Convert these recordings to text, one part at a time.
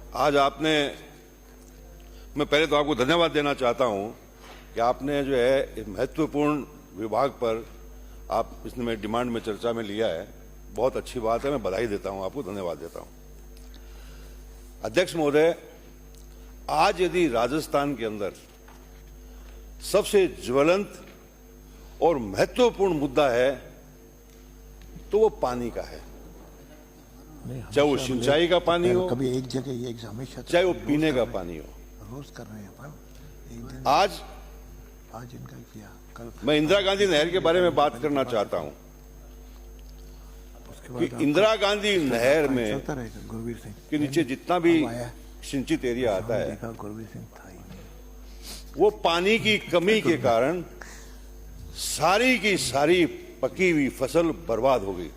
आज आपने, मैं पहले तो आपको धन्यवाद देना चाहता हूं कि आपने जो है इस महत्वपूर्ण विभाग पर आप इसमें डिमांड में चर्चा में लिया है। बहुत अच्छी बात है, मैं बधाई देता हूं, आपको धन्यवाद देता हूं। अध्यक्ष महोदय, आज यदि राजस्थान के अंदर सबसे ज्वलंत और महत्वपूर्ण मुद्दा है तो वो पानी का है, चाहे वो सिंचाई का पानी हो, कभी एक जगह ये हमेशा, चाहे वो पीने का पानी हो। रोज कर रहे हैं अपन। आज इनका किया, कल मैं इंदिरा गांधी नहर के बारे में बात करना चाहता हूं कि इंदिरा गांधी नहर में गुरवीर सिंह के नीचे जितना भी सिंचित एरिया आता है, गुरवीर सिंह था ही वो पानी की कमी के कारण सारी की सारी पकी हुई फसल बर्बाद हो गई।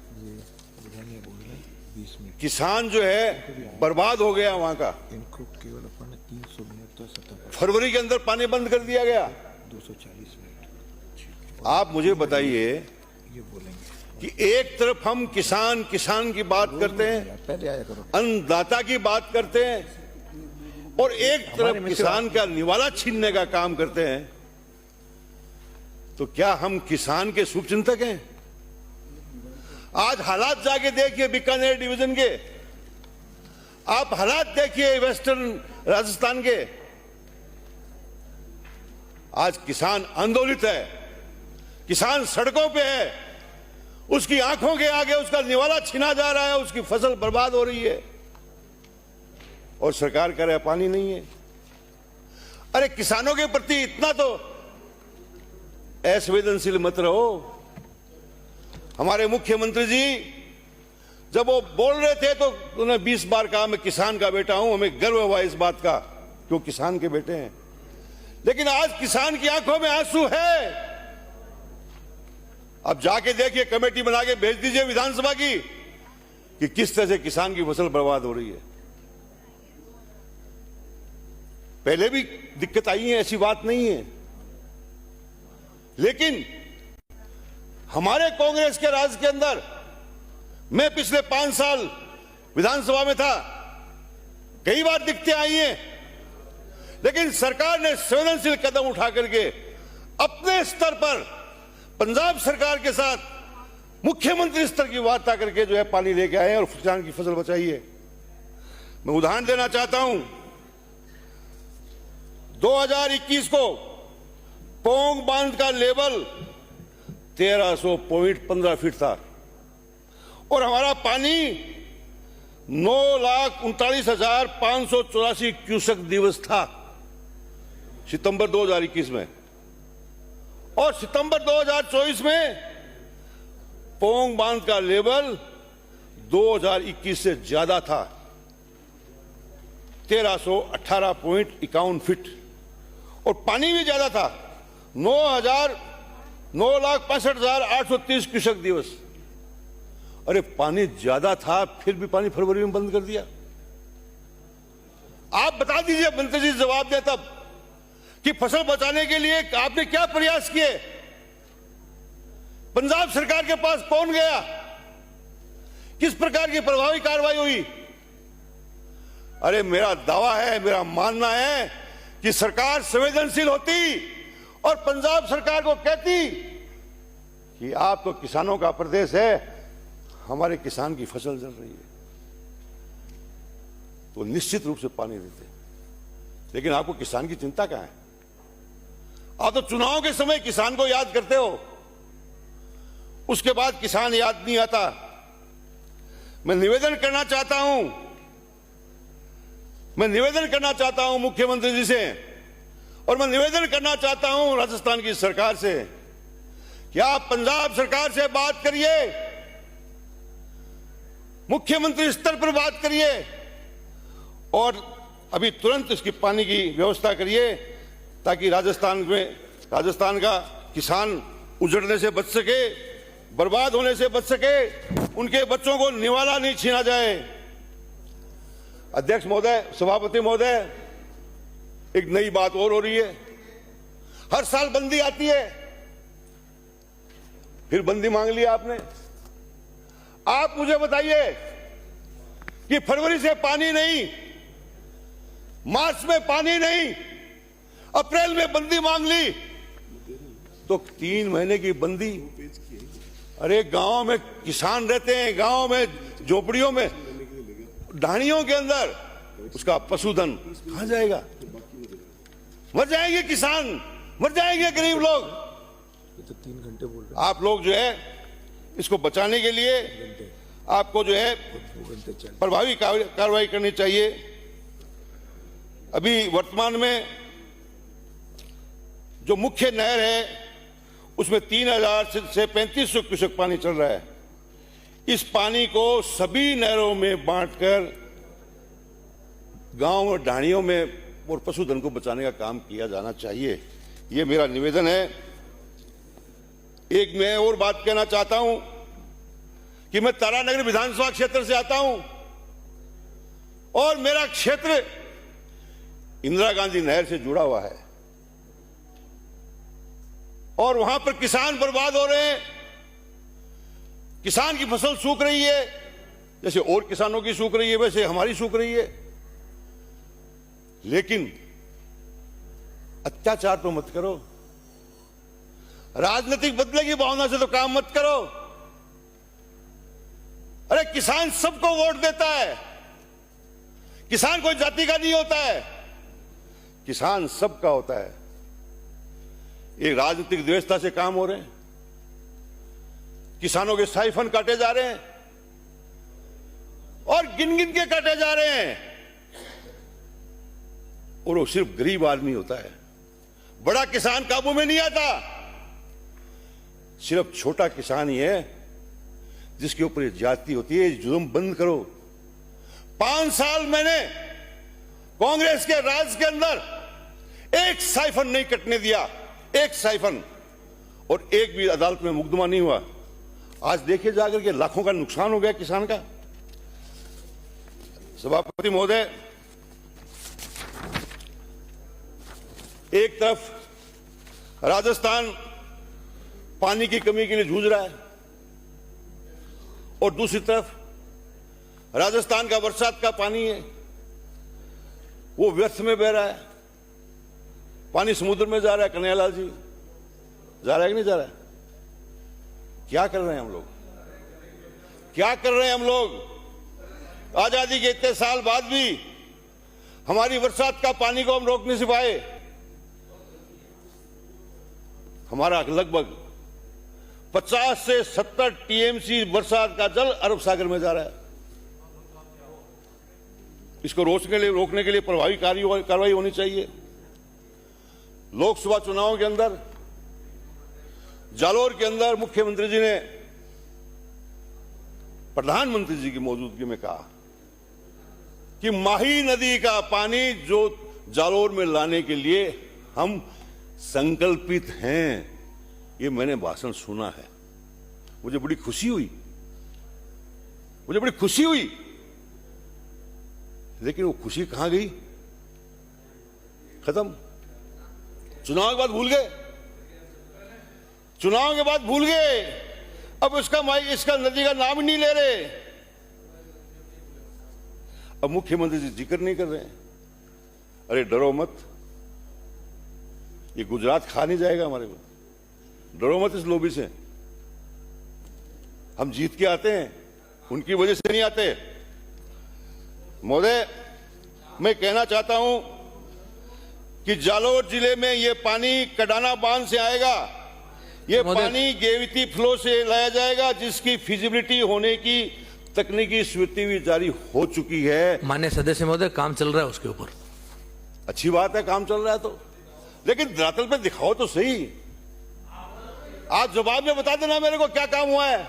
किसान जो है बर्बाद हो गया वहां का। इनको केवल अपन 300 मिनट तो 70 फरवरी के अंदर पानी बंद कर दिया गया। 240 मिनट। आप मुझे बताइए ये बोलेंगे कि एक तरफ हम किसान की बात करते हैं, पहले आया करो, अन्नदाता की बात करते हैं, और एक तरफ किसान का निवाला छीनने का काम करते हैं, तो क्या हम किसान के शुभचिंतक हैं? आज हालात जाके देखिए बीकानेर डिवीजन के, आप हालात देखिए वेस्टर्न राजस्थान के। आज किसान आंदोलित है, किसान सड़कों पे है, उसकी आंखों के आगे उसका निवाला छीना जा रहा है, उसकी फसल बर्बाद हो रही है, और सरकार कह रहा है पानी नहीं है। अरे किसानों के प्रति इतना तो असंवेदनशील मत रहो। हमारे मुख्यमंत्री जी जब वो बोल रहे थे तो उन्होंने 20 बार कहा मैं किसान का बेटा हूं, हमें गर्व हुआ इस बात का कि वो किसान के बेटे हैं। लेकिन आज किसान की आंखों में आंसू है। अब जाके देखिए, कमेटी बना के भेज दीजिए विधानसभा की कि किस तरह से किसान की फसल बर्बाद हो रही है। पहले भी दिक्कत आई है, ऐसी बात नहीं है, लेकिन हमारे कांग्रेस के राज के अंदर मैं पिछले 5 साल विधानसभा में था, कई बार दिक्कतें आई हैं, लेकिन सरकार ने संवेदनशील कदम उठा करके अपने स्तर पर पंजाब सरकार के साथ मुख्यमंत्री स्तर की वार्ता करके जो है पानी लेके आए और किसान की फसल बचाई है। मैं उदाहरण देना चाहता हूं, 2021 को पोंग बांध का लेवल 1300.15 फीट था और हमारा पानी 9,39,584 क्यूसेक दिवस था सितंबर 2021 में, और सितंबर 2024 में पोंग बांध का लेवल 2021 से ज्यादा था, 1318.51 फीट, और पानी भी ज्यादा था, 9,65,830 क्यूसेक दिवस। अरे पानी ज्यादा था, फिर भी पानी फरवरी में बंद कर दिया। आप बता दीजिए, मंत्री जी जवाब दे तब कि फसल बचाने के लिए आपने क्या प्रयास किए? पंजाब सरकार के पास कौन गया? किस प्रकार की प्रभावी कार्रवाई हुई? अरे मेरा दावा है, मेरा मानना है कि सरकार संवेदनशील होती और पंजाब सरकार को कहती कि आप तो किसानों का प्रदेश है, हमारे किसान की फसल जल रही है, तो निश्चित रूप से पानी देते। लेकिन आपको किसान की चिंता कहां है? आप तो चुनाव के समय किसान को याद करते हो, उसके बाद किसान याद नहीं आता। मैं निवेदन करना चाहता हूं मुख्यमंत्री जी से, और मैं निवेदन करना चाहता हूं राजस्थान की सरकार से कि आप पंजाब सरकार से बात करिए, मुख्यमंत्री स्तर पर बात करिए, और अभी तुरंत इसकी पानी की व्यवस्था करिए ताकि राजस्थान का किसान उजड़ने से बच सके, बर्बाद होने से बच सके, उनके बच्चों को निवाला नहीं छीना जाए। अध्यक्ष महोदय, सभापति महोदय, एक नई बात और हो रही है। हर साल बंदी आती है, फिर बंदी मांग लिया आपने। आप मुझे बताइए कि फरवरी से पानी नहीं, मार्च में पानी नहीं, अप्रैल में बंदी मांग ली तो 3 महीने की बंदी। अरे गांव में किसान रहते हैं, गांव में झोपड़ियों में, ढाणियों के अंदर, उसका पशुधन कहां जाएगा? मर जाएंगे किसान, मर जाएंगे गरीब लोग। ये तो 3 घंटे बोल रहे आप लोग जो है इसको बचाने के लिए आपको जो है 2 घंटे चल। प्रभावी कार्रवाई करनी चाहिए। अभी वर्तमान में जो मुख्य नहर है उसमें 3000 से 3500 क्यूसेक पानी चल रहा है। इस पानी को सभी नहरों में बांटकर गांव और ढाणियों में और पशुधन को बचाने का काम किया जाना चाहिए, ये मेरा निवेदन है। एक मैं और बात कहना चाहता हूं कि मैं तारानगर विधानसभा क्षेत्र से आता हूं और मेरा क्षेत्र इंदिरा गांधी नहर से जुड़ा हुआ है और वहां पर किसान बर्बाद हो रहे हैं। किसान की फसल सूख रही है, जैसे और किसानों की सूख रही है वैसे हमारी सूख रही है। लेकिन अत्याचार तो मत करो, राजनीतिक बदले की भावना से तो काम मत करो। अरे किसान सबको वोट देता है, किसान कोई जाति का नहीं होता है, किसान सबका होता है। एक राजनीतिक व्यवस्था से काम हो रहे हैं, किसानों के स्टाइफन काटे जा रहे हैं और गिन गिन के काटे जा रहे हैं। और वो सिर्फ गरीब आदमी होता है, बड़ा किसान काबू में नहीं आता। सिर्फ छोटा किसान ही है जिसके ऊपर ये जाति होती है। जुल्म बंद करो। 5 साल मैंने कांग्रेस के राज के अंदर एक साइफन नहीं कटने दिया, एक साइफन, और एक भी अदालत में मुकदमा नहीं हुआ। आज देखिए जाकर के लाखों का नुकसान हो गया किसान का। सभापति महोदय, एक तरफ राजस्थान पानी की कमी के लिए जूझ रहा है और दूसरी तरफ राजस्थान का बरसात का पानी है वो व्यर्थ में बह रहा है। पानी समुद्र में जा रहा है। कन्हैयालाल जी, जा रहा है कि नहीं जा रहा है? क्या कर रहे हैं हम लोग? क्या कर रहे हैं हम लोग? आजादी के इतने साल बाद भी हमारी बरसात का पानी को हम रोक नहीं पाए। हमारा लगभग 50 से 70 टीएमसी बरसात का जल अरब सागर में जा रहा है। इसको रोकने के लिए प्रभावी कार्रवाई होनी चाहिए। लोकसभा चुनावों के अंदर जालोर के अंदर मुख्यमंत्री जी ने प्रधानमंत्री जी की मौजूदगी में कहा कि माही नदी का पानी जो जालोर में लाने के लिए हम संकल्पित हैं। ये मैंने भाषण सुना है, मुझे बड़ी खुशी हुई, लेकिन वो खुशी कहां गई? खत्म। चुनाव के बाद भूल गए, चुनाव के बाद भूल गए। अब इसका नदी का नाम ही नहीं ले रहे। अब मुख्यमंत्री जी जिक्र नहीं कर रहे हैं। अरे डरो मत, ये गुजरात खा नहीं जाएगा हमारे को। डरो मत इस लोभी से। हम जीत के आते हैं, उनकी वजह से नहीं आते। महोदय, मैं कहना चाहता हूं कि जालोर जिले में ये पानी कडाना बांध से आएगा। ये पानी गेविती फ्लो से लाया जाएगा, जिसकी फिजिबिलिटी होने की तकनीकी स्वीकृति भी जारी हो चुकी है। माननीय सदस्य महोदय, काम चल रहा है उसके ऊपर। अच्छी बात है, काम चल रहा है तो, लेकिन धरातल पे दिखाओ तो सही। आप जवाब में बता देना मेरे को क्या काम हुआ है।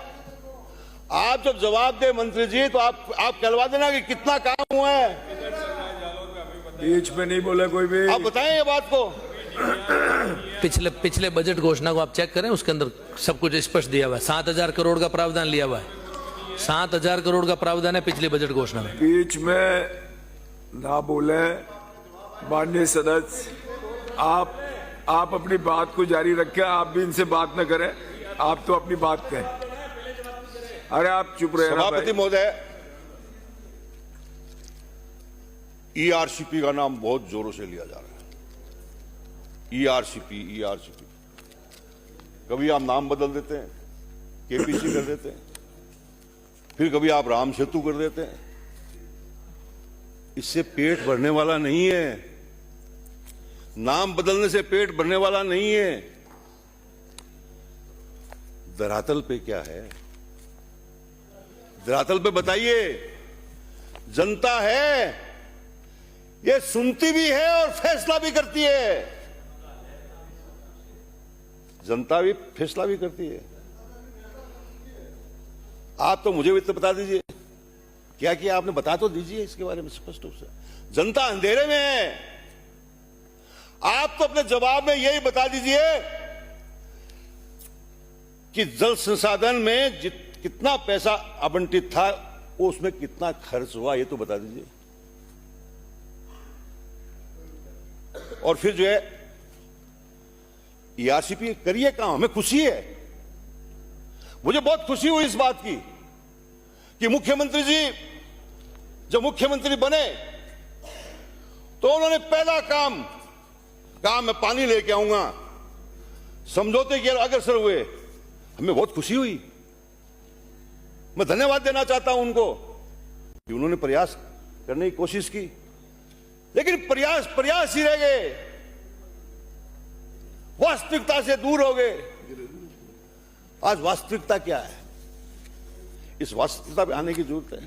आप जब जवाब दे मंत्री जी तो आप कहलवा देना कि कितना काम हुआ है। बीच में नहीं बोला कोई भी। आप बताएं ये बात को। पिछले बजट घोषणा को आप चेक करें, उसके अंदर सब कुछ स्पष्ट दिया हुआ है। 7000 करोड़ का प्रावधान लिया हुआ है। 7000 करोड़ का प्रावधान है पिछली बजट घोषणा में। बीच में ना बोले। माननीय सदस्य, आप अपनी बात को जारी रखें। आप भी इनसे बात न करें, आप तो अपनी बात कहें। अरे आप चुप रहे। सभापति महोदय, ईआरसीपी का नाम बहुत जोरों से लिया जा रहा है। ईआरसीपी कभी आप नाम बदल देते हैं, केपीसी कर देते हैं, फिर कभी आप राम सेतु कर देते हैं। इससे पेट भरने वाला नहीं है। नाम बदलने से पेट भरने वाला नहीं है। धरातल पे क्या है? धरातल पे बताइए। जनता है, ये सुनती भी है और फैसला भी करती है। जनता भी फैसला भी करती है। आप तो मुझे भी तो बता दीजिए, क्या किया आपने, बता तो दीजिए इसके बारे में स्पष्ट रूप से। जनता अंधेरे में है। आप तो अपने जवाब में यही बता दीजिए कि जल संसाधन में कितना पैसा आवंटित था, उसमें कितना खर्च हुआ, ये तो बता दीजिए। और फिर जो है ईआरसीपी करिए काम, हमें खुशी है। मुझे बहुत खुशी हुई इस बात की कि मुख्यमंत्री जी जब मुख्यमंत्री बने तो उन्होंने पहला काम कहा, मैं पानी लेके आऊंगा। समझौते की अग्रसर हुए, हमें बहुत खुशी हुई। मैं धन्यवाद देना चाहता हूं उनको कि उन्होंने प्रयास करने की कोशिश की, लेकिन प्रयास ही रह गए, वास्तविकता से दूर हो गए। आज वास्तविकता क्या है, इस वास्तविकता पे आने की जरूरत है।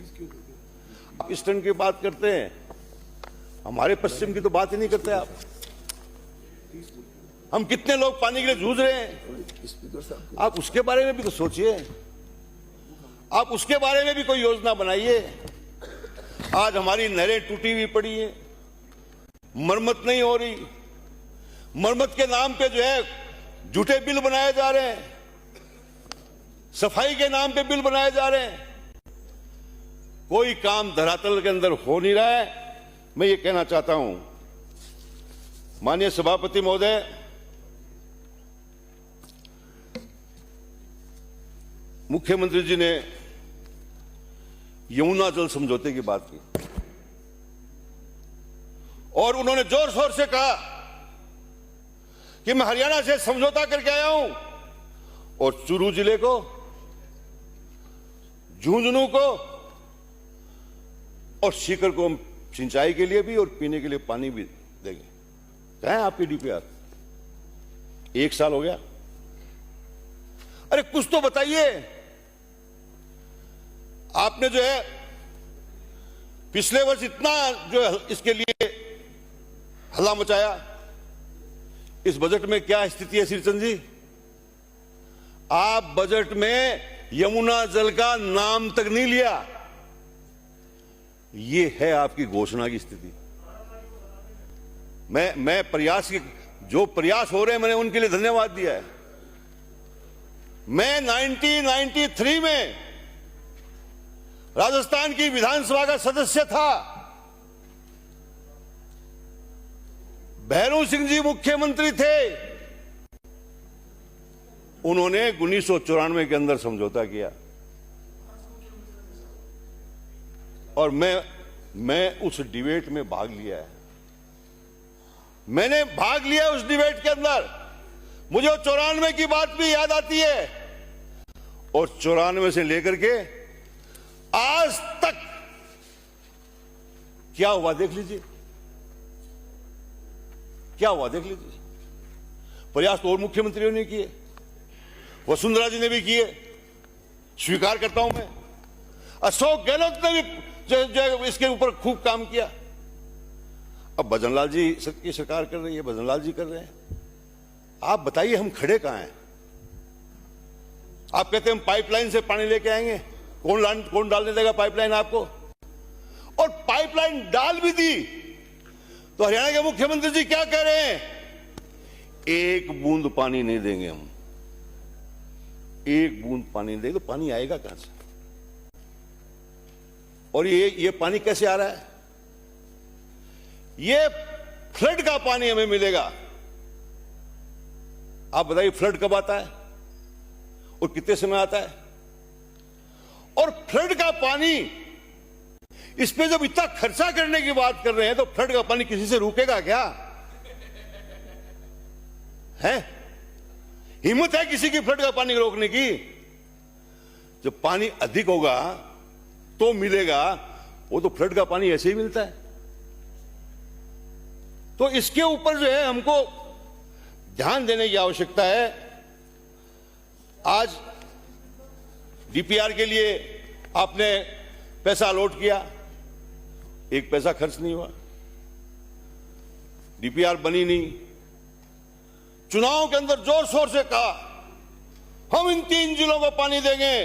आप ईस्टर्न की बात करते हैं, हमारे पश्चिम की तो बात ही नहीं करते आप। हम कितने लोग पानी के लिए जूझ रहे हैं, आप उसके बारे में भी तो सोचिए। आप उसके बारे में भी कोई योजना बनाइए। आज हमारी नहरें टूटी हुई पड़ी हैं, मरम्मत नहीं हो रही। मरम्मत के नाम पे जो है झूठे बिल बनाए जा रहे हैं, सफाई के नाम पे बिल बनाए जा रहे हैं। कोई काम धरातल के अंदर हो नहीं रहा है। मैं ये कहना चाहता हूं, माननीय सभापति महोदय, मुख्यमंत्री जी ने यमुना जल समझौते की बात की और उन्होंने जोर शोर से कहा कि मैं हरियाणा से समझौता करके आया हूं और चूरू जिले को, झुंझुनू को और सीकर को हम सिंचाई के लिए भी और पीने के लिए पानी भी देंगे। क्या है आपकी डीपीआर? 1 साल हो गया। अरे कुछ तो बताइए। आपने जो है पिछले वर्ष इतना जो है इसके लिए हल्ला मचाया, इस बजट में क्या स्थिति है श्रीचंद जी? आप बजट में यमुना जल का नाम तक नहीं लिया। ये है आपकी घोषणा की स्थिति। मैं प्रयास की, जो प्रयास हो रहे हैं मैंने उनके लिए धन्यवाद दिया है। मैं 1993 में राजस्थान की विधानसभा का सदस्य था। भैरू सिंह जी मुख्यमंत्री थे। उन्होंने 1994 के अंदर समझौता किया और मैं उस डिबेट में भाग लिया है। मैंने भाग लिया उस डिबेट के अंदर। मुझे 94 की बात भी याद आती है और 94 से लेकर के आज तक क्या हुआ देख लीजिए, क्या हुआ देख लीजिए। प्रयास तो और मुख्यमंत्रियों ने किए, वसुंधरा जी ने भी किए, स्वीकार करता हूं मैं। अशोक गहलोत ने भी जो इसके ऊपर खूब काम किया। अब भजनलाल जी की सरकार कर रही है, भजनलाल जी कर रहे हैं। आप बताइए हम खड़े कहां हैं? आप कहते हैं हम पाइपलाइन से पानी लेके आएंगे। कौन डालने देगा पाइपलाइन आपको? और पाइपलाइन डाल भी दी तो हरियाणा के मुख्यमंत्री जी क्या कह रहे हैं? 1 बूंद पानी नहीं देंगे हम। 1 बूंद पानी नहीं देंगे तो पानी आएगा कहां से? और ये पानी कैसे आ रहा है? ये फ्लड का पानी हमें मिलेगा। आप बताइए फ्लड कब आता है और कितने समय आता है? और फ्लड का पानी इस पे जब इतना खर्चा करने की बात कर रहे हैं तो फ्लड का पानी किसी से रुकेगा क्या है? हिम्मत है किसी की फ्लड का पानी रोकने की? जब पानी अधिक होगा तो मिलेगा, वो तो फ्लड का पानी ऐसे ही मिलता है। तो इसके ऊपर जो है हमको ध्यान देने की आवश्यकता है। आज डीपीआर के लिए आपने पैसा अलॉट किया, एक पैसा खर्च नहीं हुआ, डीपीआर बनी नहीं। चुनाव के अंदर जोर शोर से कहा हम इन 3 जिलों को पानी देंगे।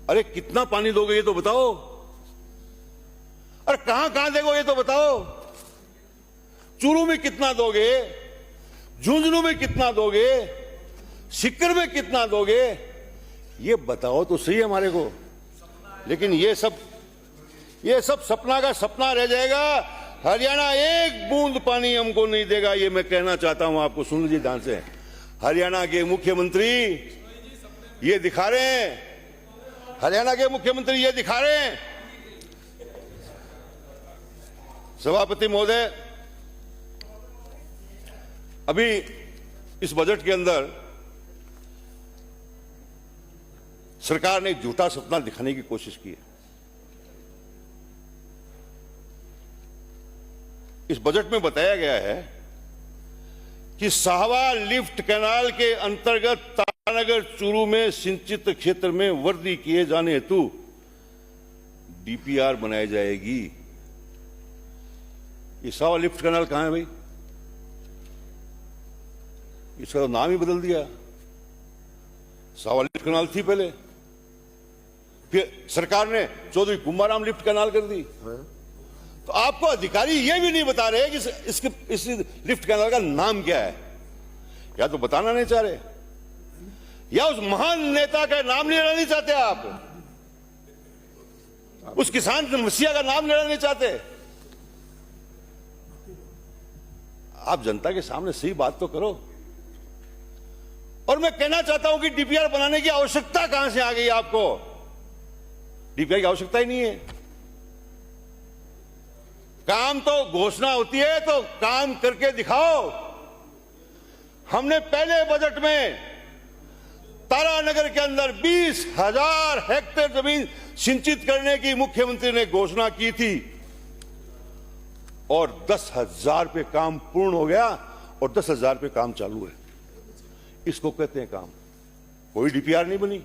अरे कितना पानी दोगे ये तो बताओ, अरे कहां कहां देगो ये तो बताओ। चूरू में कितना दोगे, झुंझुनू में कितना दोगे, सीकर में कितना दोगे, ये बताओ तो सही हमारे को। लेकिन ये सब सपना का सपना रह जाएगा। हरियाणा एक बूंद पानी हमको नहीं देगा, ये मैं कहना चाहता हूं आपको। सुन लीजिए ध्यान से, हरियाणा के मुख्यमंत्री ये दिखा रहे हैं, हरियाणा के मुख्यमंत्री ये दिखा रहे हैं। सभापति महोदय, अभी इस बजट के अंदर सरकार ने एक झूठा सपना दिखाने की कोशिश की है। इस बजट में बताया गया है कि साहवा लिफ्ट कैनाल के अंतर्गत तारानगर चूरू में सिंचित क्षेत्र में वृद्धि किए जाने हेतु डीपीआर बनाई जाएगी। ये साहवा लिफ्ट कैनाल कहां है भाई? इसका तो नाम ही बदल दिया। साहवा लिफ्ट कैनाल थी पहले, फिर सरकार ने चौधरी कुंभाराम लिफ्ट कैनाल कर दी। तो आपको अधिकारी ये भी नहीं बता रहे कि इस लिफ्ट कैनाल का नाम क्या है, या तो बताना नहीं चाह रहे, या उस महान नेता का नाम नहीं लेना नहीं चाहते आप, उस किसान समस्या का नाम लेना नहीं चाहते। आप जनता के सामने सही बात तो करो। और मैं कहना चाहता हूं कि डीपीआर बनाने की आवश्यकता कहां से आ गई आपको? डीपीआर की आवश्यकता ही नहीं है। काम तो घोषणा होती है तो काम करके दिखाओ। हमने पहले बजट में तारानगर के अंदर 20,000 हेक्टेयर जमीन सिंचित करने की मुख्यमंत्री ने घोषणा की थी, और 10,000 पे काम पूर्ण हो गया और 10,000 पे काम चालू है। इसको कहते हैं काम। कोई डीपीआर नहीं बनी,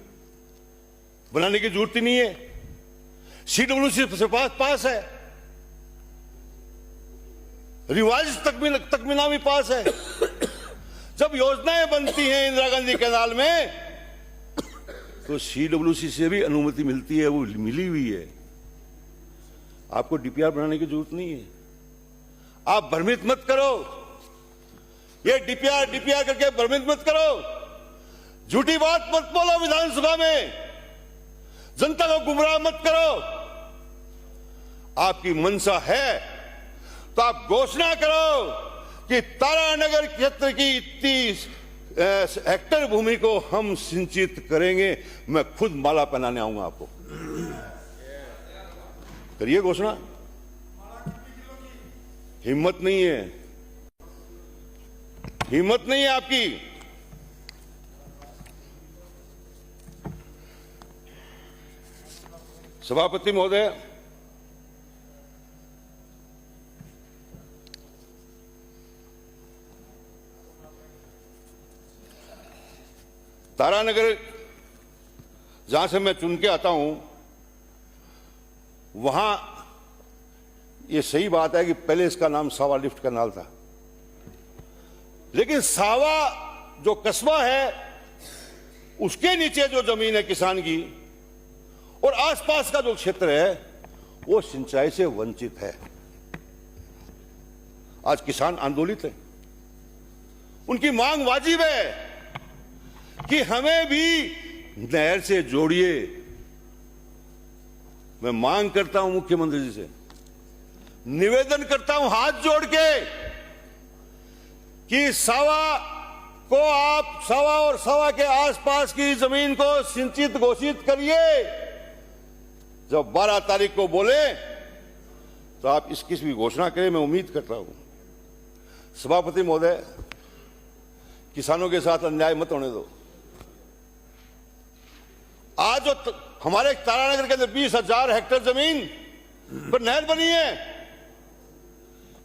बनाने की जरूरत ही नहीं है। सीडब्ल्यूसी से पास है, रिवाइज तकमीना भी पास है। जब योजनाएं बनती हैं इंदिरा गांधी कैनाल में तो सीडब्ल्यूसी से भी अनुमति मिलती है, वो मिली हुई है। आपको डीपीआर बनाने की जरूरत नहीं है। आप भ्रमित मत करो, ये डीपीआर करके भ्रमित मत करो। झूठी बात मत बोलो विधानसभा में, जनता को गुमराह मत करो। आपकी मंशा है तो आप घोषणा करो कि तारानगर क्षेत्र की 30 हेक्टेयर भूमि को हम सिंचित करेंगे। मैं खुद माला पहनाने आऊंगा आपको। करिए घोषणा। हिम्मत नहीं है, हिम्मत नहीं है आपकी। सभापति महोदय, तारानगर जहां से मैं चुन के आता हूं, वहां ये सही बात है कि पहले इसका नाम सावा लिफ्ट कैनाल था, लेकिन सावा जो कस्बा है उसके नीचे जो जमीन है किसान की और आसपास का जो क्षेत्र है वो सिंचाई से वंचित है। आज किसान आंदोलित है, उनकी मांग वाजिब है कि हमें भी नहर से जोड़िए। मैं मांग करता हूं मुख्यमंत्री जी से, निवेदन करता हूं हाथ जोड़ के कि सावा को आप सावा और सावा के आसपास की जमीन को सिंचित घोषित करिए। जब 12 तारीख को बोले तो आप इसकी भी घोषणा करें, मैं उम्मीद कर रहा हूं। सभापति महोदय, किसानों के साथ अन्याय मत होने दो। आज जो हमारे तारानगर के अंदर 20,000 हेक्टेयर जमीन पर नहर बनी है,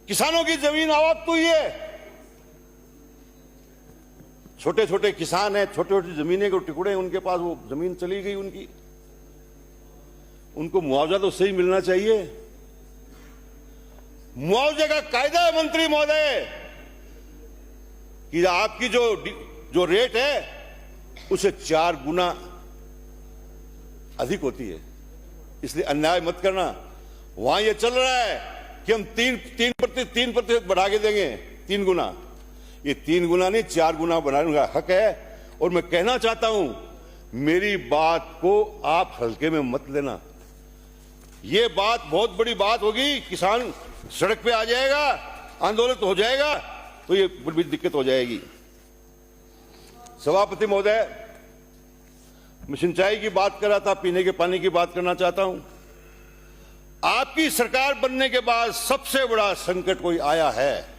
किसानों की जमीन आवक हुई है। छोटे छोटे किसान हैं, छोटे छोटे जमीनें के टुकड़े हैं उनके पास, वो जमीन चली गई उनकी, उनको मुआवजा तो सही मिलना चाहिए। मुआवजे का कायदा है मंत्री महोदय कि आपकी जो रेट है उसे 4 गुना अधिक होती है, इसलिए अन्याय मत करना। वहां ये चल रहा है कि हम 3% बढ़ा के देंगे, 3 गुना। ये 3 गुना नहीं, 4 गुना बनाने का हक है। और मैं कहना चाहता हूं, मेरी बात को आप हल्के में मत लेना। ये बात बहुत बड़ी बात होगी, किसान सड़क पे आ जाएगा, आंदोलन हो जाएगा, तो ये बड़ी दिक्कत हो जाएगी। सभापति महोदय, मैं सिंचाई की बात कर रहा था, पीने के पानी की बात करना चाहता हूं। आपकी सरकार बनने के बाद सबसे बड़ा संकट कोई आया है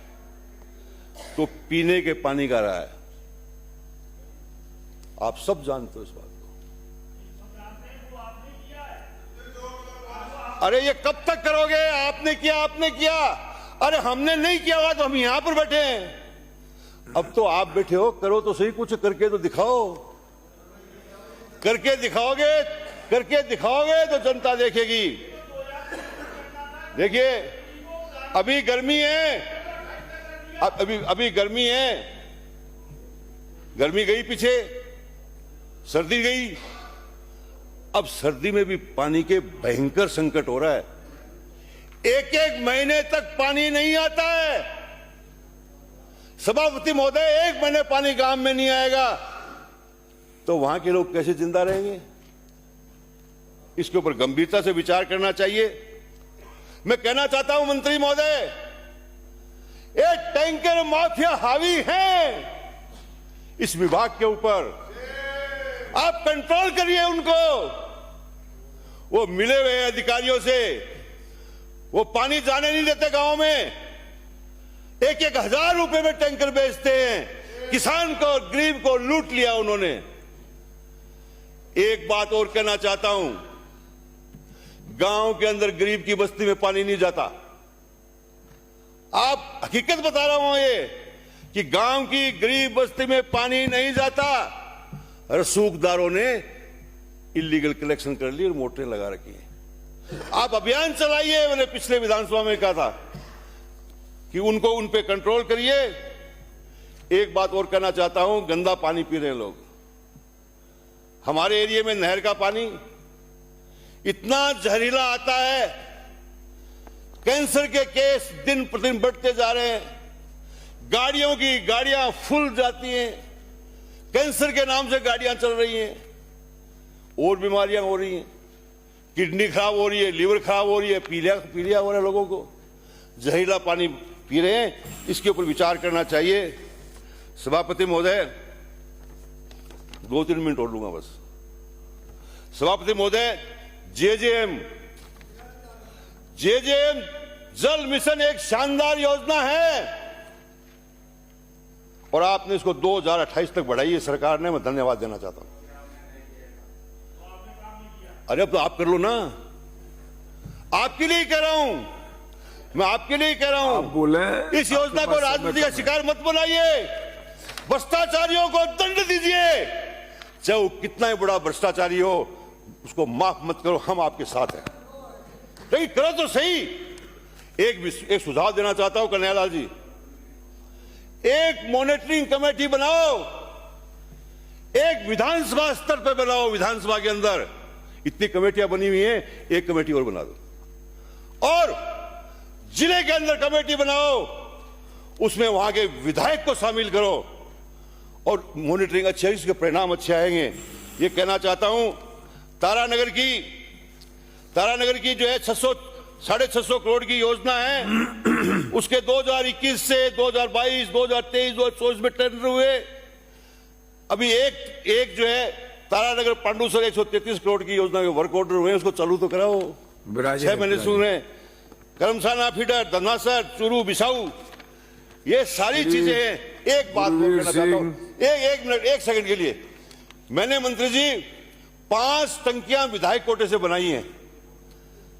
तो पीने के पानी का रहा है। आप सब जानते हो इस बात को। अरे ये कब तक करोगे? आपने किया। अरे हमने नहीं किया हुआ तो हम यहां पर बैठे हैं। अब तो आप बैठे हो, करो तो सही, कुछ करके तो दिखाओ। करके दिखाओगे तो जनता देखेगी। देखिए, अभी गर्मी है, अभी गर्मी है, गर्मी गई पीछे, सर्दी गई। अब सर्दी में भी पानी के भयंकर संकट हो रहा है। 1 महीने तक पानी नहीं आता है। सभापति महोदय, 1 महीने पानी गांव में नहीं आएगा तो वहां के लोग कैसे जिंदा रहेंगे? इसके ऊपर गंभीरता से विचार करना चाहिए। मैं कहना चाहता हूं मंत्री महोदय, ये टैंकर माफिया हावी है इस विभाग के ऊपर। आप कंट्रोल करिए उनको। वो मिले हुए अधिकारियों से वो पानी जाने नहीं देते गांव में। 1-1 हजार रुपए में टैंकर बेचते हैं। किसान को, गरीब को लूट लिया उन्होंने। एक बात और कहना चाहता हूं, गांव के अंदर गरीब की बस्ती में पानी नहीं जाता। आप हकीकत बता रहा हूं ये कि गांव की गरीब बस्ती में पानी नहीं जाता। रसूखदारों ने इलीगल कलेक्शन कर ली और मोटरें लगा रखी हैं। आप अभियान चलाइए। मैंने पिछले विधानसभा में कहा था कि उन पे कंट्रोल करिए। एक बात और कहना चाहता हूं, गंदा पानी पी रहे हैं लोग। हमारे एरिया में नहर का पानी इतना जहरीला आता है, कैंसर के केस दिन प्रतिदिन बढ़ते जा रहे हैं। गाड़ियों की गाड़ियां फुल जाती हैं, कैंसर के नाम से गाड़ियां चल रही हैं। और बीमारियां हो रही हैं, किडनी खराब हो रही है, लीवर खराब हो रही है, पीलिया हो रहा है लोगों को। जहरीला पानी पी रहे हैं, इसके ऊपर विचार करना चाहिए। सभापति महोदय, 2-3 मिनट और लूंगा बस। सभापति महोदय, जेजेएम जल मिशन एक शानदार योजना है और आपने इसको 2028 तक बढ़ाई है सरकार ने। मैं धन्यवाद देना चाहता हूं। अरे अब तो आप कर लो ना। आपके लिए कह रहा हूं, मैं आपके लिए कह रहा हूं। आप बोले, इस योजना को राजनीति का शिकार मत बनाइए। भ्रष्टाचारियों को दंड दीजिए, चाहे वो कितना ही बड़ा भ्रष्टाचारी हो, उसको माफ मत करो। हम आपके साथ हैं, लेकिन करो तो सही। एक सुझाव देना चाहता हूं कन्हैयालाल जी, एक मॉनिटरिंग कमेटी बनाओ, एक विधानसभा स्तर पर बनाओ। विधानसभा के अंदर इतनी कमेटियां बनी हुई हैं, एक कमेटी और बना दो। और जिले के अंदर कमेटी बनाओ, उसमें वहां के विधायक को शामिल करो और मॉनिटरिंग अच्छे, इसके परिणाम अच्छे आएंगे। ये कहना चाहता हूं, तारानगर की जो है 650 करोड़ की योजना है, उसके 2021 से 2022, 2023, 2024 में टेंडर हुए। अभी एक जो है तारानगर पांडुसर 133 करोड़ की योजना के वर्क ऑर्डर हुए, उसको चालू तो कराओ। विराजिए, 6 महीने सुन रहे, करमसाना फीडर, धनासर, चूरू, बिसाऊ, ये सारी चीजें हैं। एक बात मैं कहना चाहता हूं, एक मिनट, एक सेकंड के लिए। मैंने मंत्री जी 5 टंकियां विधायक कोटे से बनाई हैं,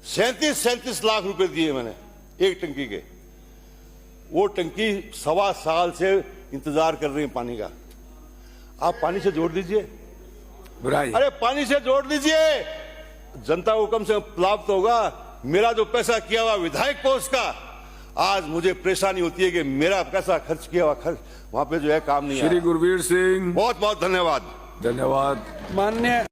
37 लाख रुपए दिए मैंने एक टंकी के। वो टंकी 1.25 साल से इंतजार कर रही है पानी का। आप पानी से जोड़ दीजिए, विराजिए। अरे पानी से जोड़ दीजिए, जनता को कम से कम लाभ तो होगा। मेरा जो पैसा किया हुआ विधायक कोष का, आज मुझे परेशानी होती है कि मेरा पैसा खर्च किया हुआ खर्च वहां पे जो है काम नहीं श्री आया। गुरवीर सिंह, बहुत बहुत धन्यवाद। धन्यवाद। मान्य